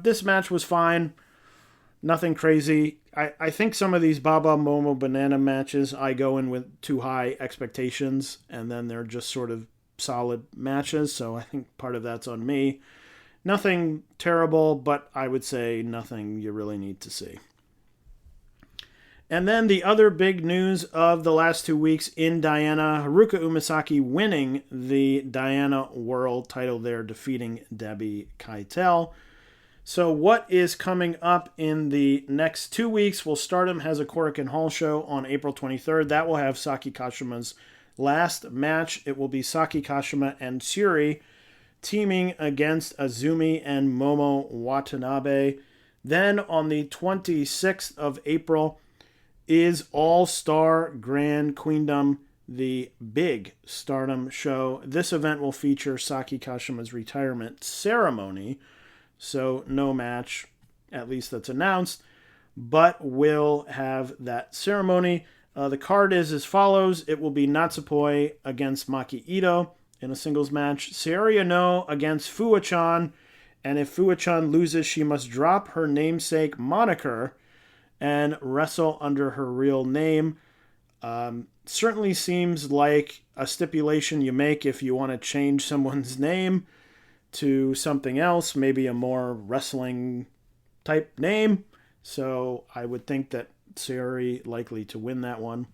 This match was fine. Nothing crazy. I think some of these Bob Bob Momo Banana matches, I go in with too high expectations, and then they're just sort of solid matches, so I think part of that's on me. Nothing terrible, but I would say nothing you really need to see. And then the other big news of the last 2 weeks in Diana, Haruka Umasaki winning the Diana World title there, defeating Debbie Keitel. So what is coming up in the next 2 weeks? Well, Stardom has a Korakuen Hall show on April 23rd. That will have Saki Kashima's last match. It will be Saki Kashima and Tsuri teaming against Azumi and Momo Watanabe. Then on the 26th of April, is All-Star Grand Queendom, the big Stardom show. This event will feature Saki Kashima's retirement ceremony, so no match, at least that's announced, but will have that ceremony. The card is as follows. It will be Natsupoi against Maki Ito in a singles match. Saori No against Fuwa-chan, and if Fuwa-chan loses, she must drop her namesake moniker and wrestle under her real name. Certainly seems like a stipulation you make if you want to change someone's name to something else, maybe a more wrestling type name. So I would think that Saori likely to win that one.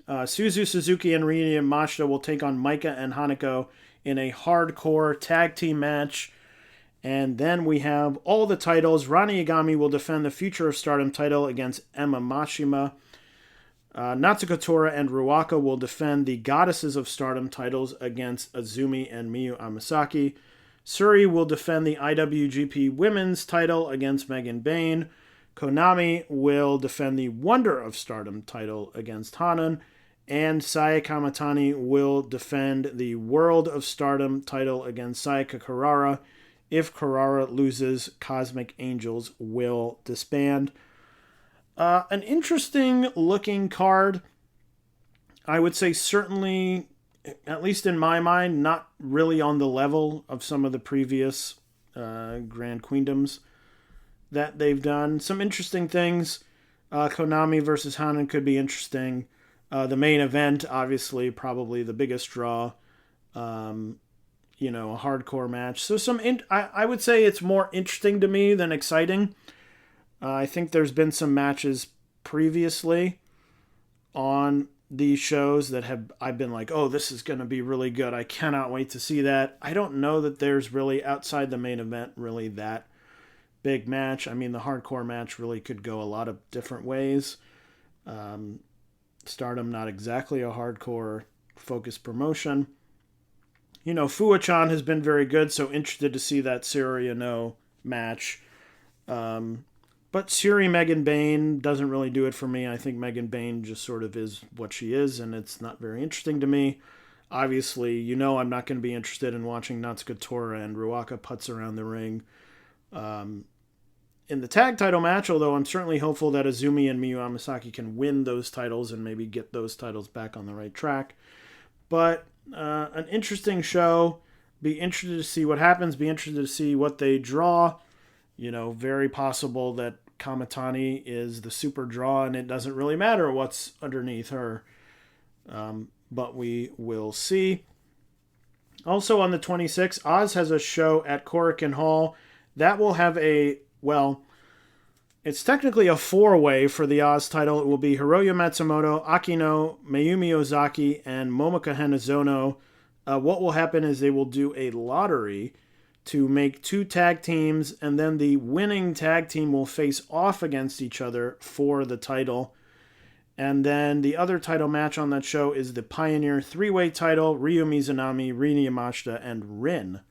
Suzu Suzuki and Rini Yamashita will take on Maika and Hanako in a hardcore tag team match. And then we have all the titles. Rani Yagami will defend the Future of Stardom title against Emma Mashima. Natsuko Tora and Ruaka will defend the Goddesses of Stardom titles against Azumi and Miyu Amasaki. Suri will defend the IWGP Women's title against Megan Bayne. Konami will defend the Wonder of Stardom title against Hanan. And Saya Kamatani will defend the World of Stardom title against Sayaka Kurara. If Kurara loses, Cosmic Angels will disband. An interesting looking card. I would say certainly, at least in my mind, not really on the level of some of the previous Grand Queendoms that they've done. Some interesting things. Konami versus Hanan could be interesting. The main event, obviously, probably the biggest draw. A hardcore match. So I would say it's more interesting to me than exciting. I think there's been some matches previously on these shows that I've been like, oh, this is going to be really good. I cannot wait to see that. I don't know that there's really, outside the main event, really that big match. I mean, the hardcore match really could go a lot of different ways. Stardom, not exactly a hardcore focused promotion. Fuwa-chan has been very good, so interested to see that Saori No match. But Suri Megan Bayne doesn't really do it for me. I think Megan Bayne just sort of is what she is, and it's not very interesting to me. Obviously, I'm not going to be interested in watching Natsuko Tora and Ruaka putz around the ring in the tag title match, although I'm certainly hopeful that Azumi and Miyu Amasaki can win those titles and maybe get those titles back on the right track. But an interesting show. Be interested to see what happens. Be interested to see what they draw. Very possible that Kamatani is the super draw and it doesn't really matter what's underneath her. But we will see. Also on the 26th, Oz has a show at Korakuen Hall. That will have it's technically a four-way for the Oz title. It will be Hiroyo Matsumoto, Akino, Mayumi Ozaki, and Momoko Hanazono. What will happen is they will do a lottery to make two tag teams, and then the winning tag team will face off against each other for the title. And then the other title match on that show is the Pioneer three-way title. Ryu Mizunami, Rini Yamashita, and Rin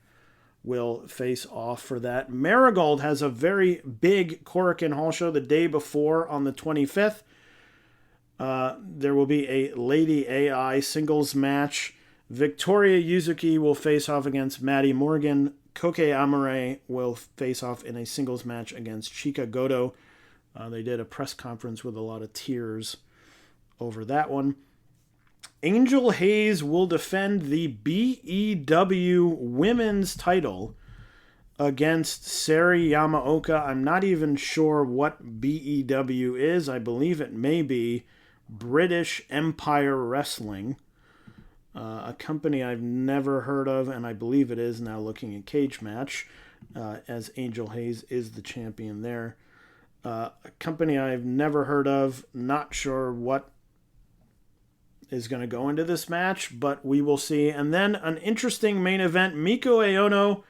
will face off for that. Marigold has a very big Korakuen Hall show the day before on the 25th. There will be a Lady AI singles match. Victoria Yuzuki will face off against Maddie Morgan. Koke Amare will face off in a singles match against Chika Goto. They did a press conference with a lot of tears over that one. Angel Hayes will defend the BEW women's title against Sari Yamaoka. I'm not even sure what BEW is. I believe it may be British Empire Wrestling, a company I've never heard of, and I believe it is now looking at Cage Match, as Angel Hayes is the champion there. A company I've never heard of, not sure what is going to go into this match, but we will see. And then an interesting main event, Miko Aono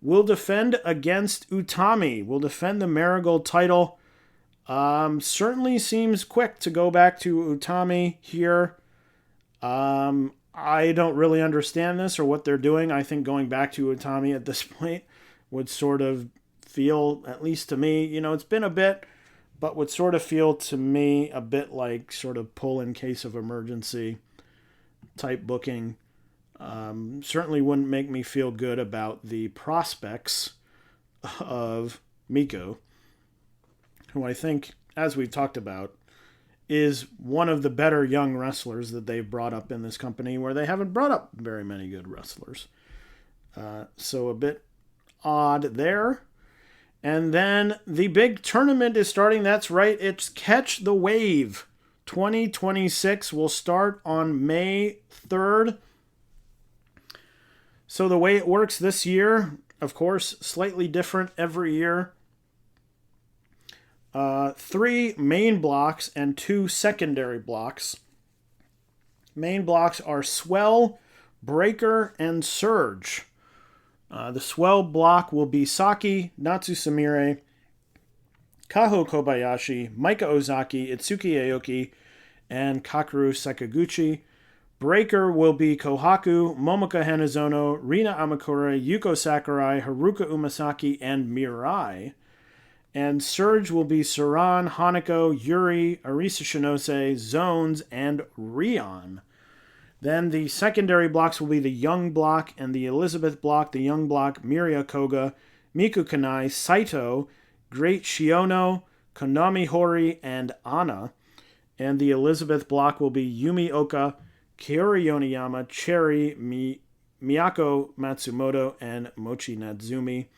will defend against Utami, will defend the Marigold title. Certainly seems quick to go back to Utami here. I don't really understand this or what they're doing. I think going back to Utami at this point would sort of feel, at least to me, it's been a bit, but would sort of feel to me a bit like sort of pull in case of emergency type booking. Certainly wouldn't make me feel good about the prospects of Miko, who I think, as we've talked about, is one of the better young wrestlers that they've brought up in this company, where they haven't brought up very many good wrestlers. So a bit odd there. And then the big tournament is starting. That's right. It's Catch the Wave 2026 will start on May 3rd. So the way it works this year, of course, slightly different every year. 3 main blocks and 2 secondary blocks. Main blocks are Swell, Breaker, and Surge. The Swell block will be Saki, Natsu Samire, Kaho Kobayashi, Maika Ozaki, Itsuki Aoki, and Kakeru Sakaguchi. Breaker will be Kohaku, Momoka Hanazono, Rina Amakura, Yuko Sakurai, Haruka Umasaki, and Mirai. And Surge will be Saran, Hanako, Yuri, Arisa Shinose, Zones, and Rion. Then the secondary blocks will be the Young block and the Elizabeth block. The Young block, Miria Koga, Miku Kanai, Saito, Great Shiono, Konami Hori, and Anna. And the Elizabeth block will be Yumi Oka, Kaori Yoneyama, Cherry, Miyako Matsumoto, and Mochi Natsumi.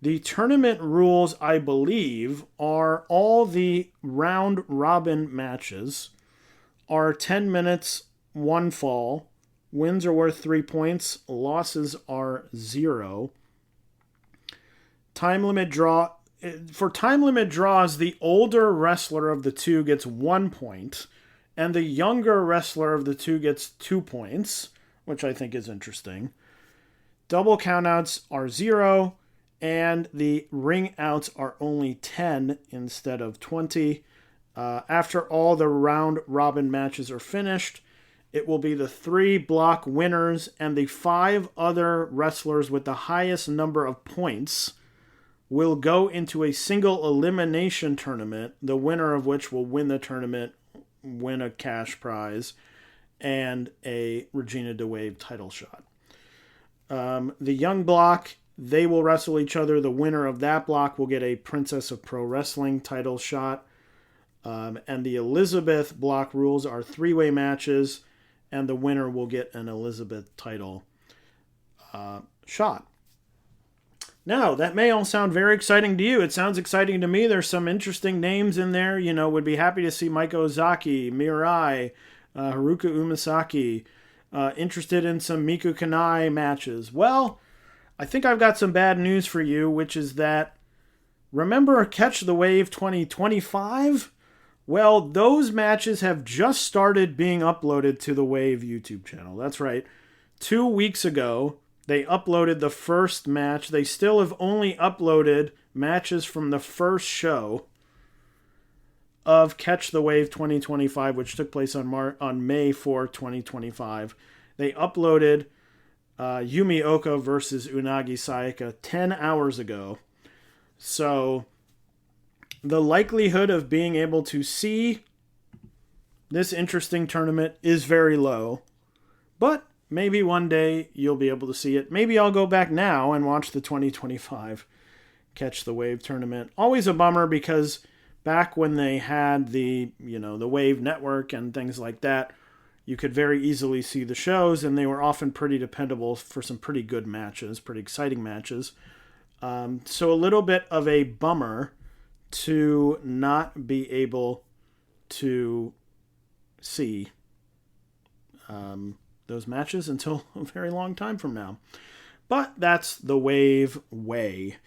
The tournament rules, I believe, are all the round-robin matches are 10 minutes, 1 fall. Wins are worth 3 points. Losses are 0. Time limit draw. For time limit draws, the older wrestler of the two gets 1 point, and the younger wrestler of the two gets 2 points, which I think is interesting. Double countouts are 0. And the ring outs are only 10 instead of 20. After all the round-robin matches are finished, it will be the 3 block winners and the 5 other wrestlers with the highest number of points will go into a single elimination tournament, the winner of which will win the tournament, win a cash prize, and a Regina DeWave title shot. The Young block, they will wrestle each other. The winner of that block will get a Princess of Pro Wrestling title shot. And the Elizabeth block rules are 3-way matches, and the winner will get an Elizabeth title shot. Now, that may all sound very exciting to you. It sounds exciting to me. There's some interesting names in there. You know, would be happy to see Maika Ozaki, Mirai, Haruka Umasaki. Interested in some Miku Kanai matches. Well, I think I've got some bad news for you, which is that, remember Catch the Wave 2025? Well, those matches have just started being uploaded to the Wave YouTube channel. That's right. 2 weeks ago, they uploaded the first match. They still have only uploaded matches from the first show of Catch the Wave 2025, which took place on May 4, 2025. They uploaded Yumi Oka versus Unagi Sayaka 10 hours ago. So the likelihood of being able to see this interesting tournament is very low. But maybe one day you'll be able to see it. Maybe I'll go back now and watch the 2025 Catch the Wave tournament. Always a bummer because back when they had the Wave Network and things like that, you could very easily see the shows, and they were often pretty dependable for some pretty good matches, pretty exciting matches. So a little bit of a bummer to not be able to see those matches until a very long time from now. But that's the Wave way.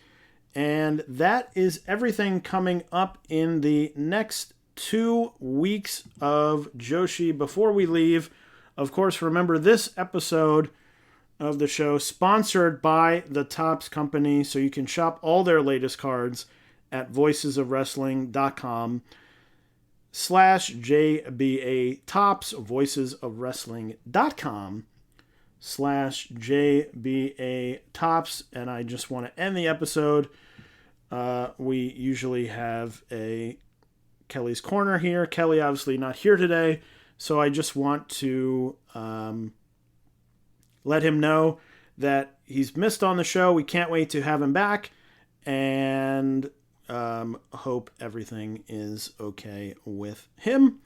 And that is everything coming up in the next 2 weeks of Joshi. Before we leave, of course, remember this episode of the show sponsored by the Topps Company, so you can shop all their latest cards at voicesofwrestling.com/JBA Topps, voicesofwrestling.com/JBA Topps. And I just want to end the episode we usually have a Kelly's Corner here. Kelly obviously not here today, so I just want to let him know that he's missed on the show. We can't wait to have him back, and hope everything is okay with him.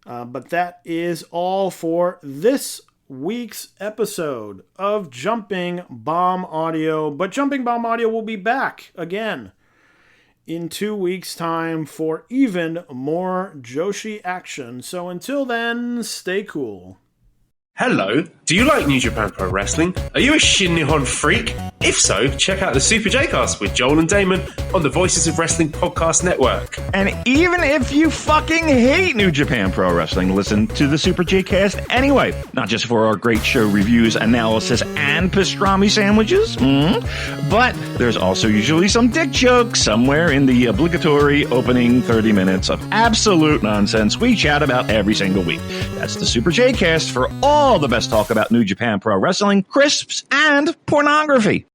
But that is all for this week's episode of Jumping Bomb Audio. But Jumping Bomb Audio will be back again in 2 weeks' time for even more Joshi action. So until then, stay cool. Hello, do you like New Japan Pro Wrestling? Are you a Shin Nihon freak? If so, check out the Super J-Cast with Joel and Damon on the Voices of Wrestling Podcast Network. And even if you fucking hate New Japan Pro Wrestling, listen to the Super J-Cast anyway. Not just for our great show reviews, analysis, and pastrami sandwiches, but there's also usually some dick jokes somewhere in the obligatory opening 30 minutes of absolute nonsense we chat about every single week. That's the Super J-Cast for all the best talk about New Japan Pro Wrestling, crisps, and pornography.